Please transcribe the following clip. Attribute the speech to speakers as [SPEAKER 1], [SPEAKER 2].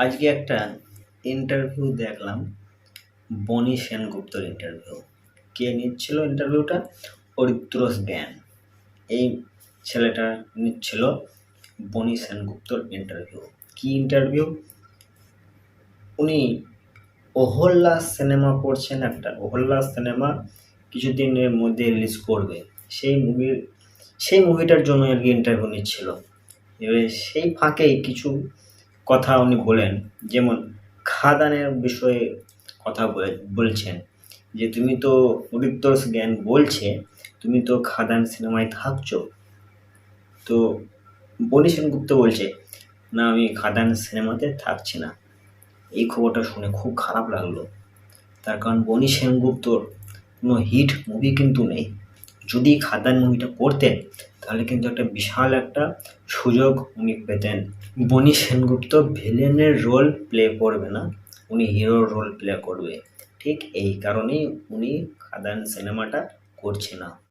[SPEAKER 1] আজকে একটা ইন্টারভিউ দেখলাম, বনি সেনগুপ্তর ইন্টারভিউ। কে নিচ্ছিল ইন্টারভিউটা? পরিত্রস জ্ঞান। এই ছেলেটা নিচ্ছিল বনি সেনগুপ্তর ইন্টারভিউ। কি ইন্টারভিউ? উনি অহল্যাস সিনেমা করছেন, একটা অহল্যাস সিনেমা কিছুদিনের মধ্যে রিলিজ করবে। সেই মুভিটার জন্য আর কি ইন্টারভিউ নিচ্ছিল। এবারে সেই ফাঁকেই কিছু কথা উনি বলেন, যেমন খাদানের বিষয়ে কথা বলছেন যে তুমি তো পরিত্রস জ্ঞান বলছে তুমি তো খাদান সিনেমায় থাকছো। তো বনি সেনগুপ্ত বলছে না, আমি খাদান সিনেমাতে থাকছি না। এই খবরটা শুনে খুব খারাপ লাগলো, তার কারণ বনি সেনগুপ্তর কোনো হিট মুভি কিন্তু নেই। যদি খাদান মুভিটা করতেন তাহলে কিন্তু একটা বিশাল একটা সুযোগ উনি পেতেন। বনি সেনগুপ্ত ভিলেনের রোল প্লে করবে না, উনি হিরোর রোল প্লে করবে। ঠিক এই কারণেই উনি খাদান সিনেমাটা করছে না।